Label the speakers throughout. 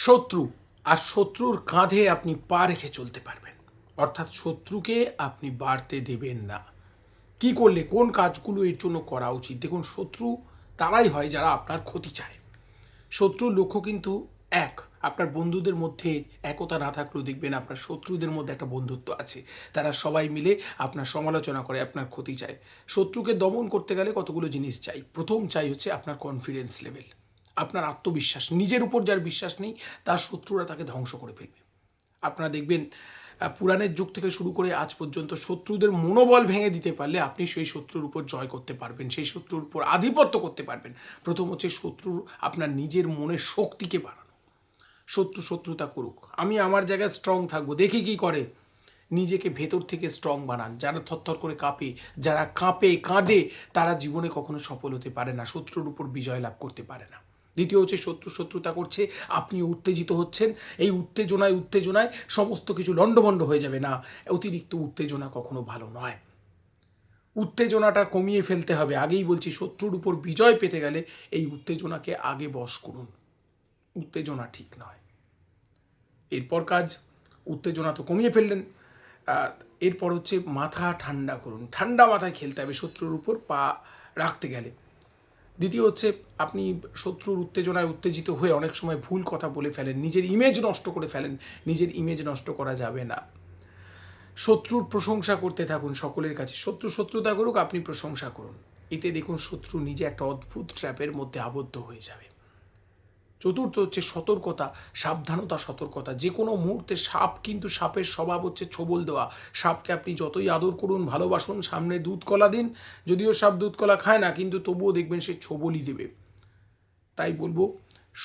Speaker 1: শত্রু আর শত্রুর কাঁধে আপনি পা রেখে চলতে পারবেন, অর্থাৎ শত্রুকে আপনি বাড়তে দেবেন না। কি করলে কোন কাজগুলো এর জন্য করা উচিত? দেখুন, শত্রু তারাই হয় যারা আপনার ক্ষতি চায়। শত্রুর লক্ষ্য কিন্তু এক, আপনার বন্ধুদের মধ্যে একতা না থাকলেও দেখবেন আপনার শত্রুদের মধ্যে একটা বন্ধুত্ব আছে। তারা সবাই মিলে আপনার সমালোচনা করে, আপনার ক্ষতি চায়। শত্রুকে দমন করতে গেলে কতগুলো জিনিস চাই। প্রথম চাই হচ্ছে আপনার কনফিডেন্স লেভেল, আপনার আত্মবিশ্বাস। নিজের উপর যার বিশ্বাস নেই তার শত্রুরা তাকে ধ্বংস করে ফেলবে। আপনারা দেখবেন পুরাণের যুগ থেকে শুরু করে আজ পর্যন্ত শত্রুদের মনোবল ভেঙে দিতে পারলে আপনি সেই শত্রুর উপর জয় করতে পারবেন, সেই শত্রুর উপর আধিপত্য করতে পারবেন। প্রথম হচ্ছে শত্রুর আপনার নিজের মনের শক্তিকে বাড়ানো। শত্রুতা করুক, আমি আমার জায়গায় স্ট্রং থাকবো, দেখি কি করে। নিজেকে ভেতর থেকে স্ট্রং বানান। যারা থরথর করে কাঁপে, যারা কাঁদে, তারা জীবনে কখনো সফল হতে পারে না, শত্রুর উপর বিজয় লাভ করতে পারে না। দ্বিতীয় হচ্ছে শত্রুতা করছে, আপনি উত্তেজিত হচ্ছেন, এই উত্তেজনায় সমস্ত কিছু লণ্ডভণ্ড হয়ে যাবে না। অতিরিক্ত উত্তেজনা কখনো ভালো নয়। উত্তেজনাটা কমিয়ে ফেলতে হবে। আগেই বলছি, শত্রুর উপর বিজয় পেতে গেলে এই উত্তেজনাকে আগে বশ করুন। উত্তেজনা ঠিক নয়। এরপর কাজ, উত্তেজনা তো কমিয়ে ফেললেন, এরপর হচ্ছে মাথা ঠান্ডা করুন। ঠান্ডা মাথায় খেলতে হবে শত্রুর উপর পা রাখতে গেলে। দ্বিতীয় হচ্ছে, আপনি শত্রুর উত্তেজনায় উত্তেজিত হয়ে অনেক সময় ভুল কথা বলে ফেলেন, নিজের ইমেজ নষ্ট করে ফেলেন। নিজের ইমেজ নষ্ট করা যাবে না। শত্রুর প্রশংসা করতে থাকুন সকলের কাছে। শত্রুতা করুক, আপনি প্রশংসা করুন। এতে দেখুন শত্রু নিজে একটা অদ্ভুত ট্র্যাপের মধ্যে আবদ্ধ হয়ে যাবে। চতুর্থ হচ্ছে সতর্কতা, সাবধানতা, সতর্কতা। যে কোনো মুহূর্তে সাপ, কিন্তু সাপের স্বভাব হচ্ছে ছোবল দেওয়া। সাপকে আপনি যতই আদর করুন, ভালোবাসুন, সামনে দুধ কলা দিন, যদিও সাপ দুধ কলা খায় না, কিন্তু তবুও দেখবেন সে ছোবলই দেবে। তাই বলবো,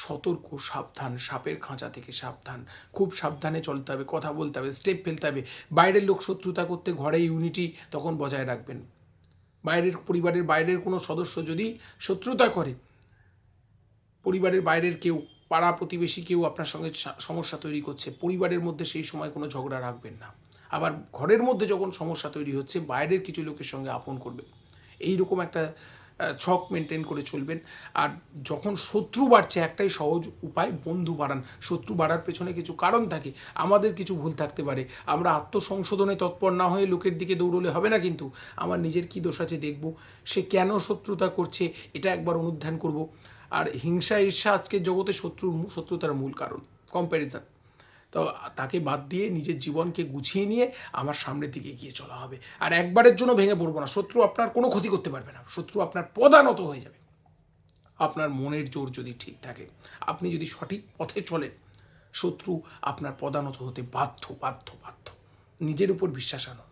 Speaker 1: সতর্ক, সাবধান, সাপের খাঁচা থেকে সাবধান। খুব সাবধানে চলতে হবে, কথা বলতে হবে, স্টেপ ফেলতে হবে। বাইরের লোক শত্রুতা করতে ঘরে ইউনিটি তখন বজায় রাখবেন। পরিবারের বাইরের কোনো সদস্য যদি শত্রুতা করে, পরিবারের বাইরের কেউ, পাড়া প্রতিবেশী কেউ আপনার সঙ্গে সমস্যা তৈরি করছে, পরিবারের মধ্যে সেই সময় কোনো ঝগড়া রাখবেন না। আবার ঘরের মধ্যে যখন সমস্যা তৈরি হচ্ছে, বাইরের কিছু লোকের সঙ্গে আপন করবেন। এইরকম একটা ছক মেনটেন করে চলবেন। আর যখন শত্রু বাড়ছে, একটাই সহজ উপায়, বন্ধু বাড়ান। শত্রু বাড়ার পেছনে কিছু কারণ থাকে, আমাদের কিছু ভুল থাকতে পারে। আমরা আত্মসংশোধনে তৎপর না হয়ে লোকের দিকে দৌড়লে হবে না, কিন্তু আমার নিজের কী দোষ আছে দেখব, সে কেন শত্রুতা করছে এটা একবার অনুধ্যান করব। আর হিংসা ঈর্ষা আজকের জগতে শত্রুতার মূল কারণ, কম্প্যারিজন। তো তাকে বাদ দিয়ে নিজের জীবনকে গুছিয়ে নিয়ে আমার সামনের দিকে এগিয়ে চলা হবে। আর একবারের জন্য ভেঙে পড়বো না। শত্রু আপনার কোনো ক্ষতি করতে পারবে না, শত্রু আপনার পদানত হয়ে যাবে। আপনার মনের জোর যদি ঠিক থাকে, আপনি যদি সঠিক পথে চলেন, শত্রু আপনার পদানত হতে বাধ্য। নিজের উপর বিশ্বাস আনুন।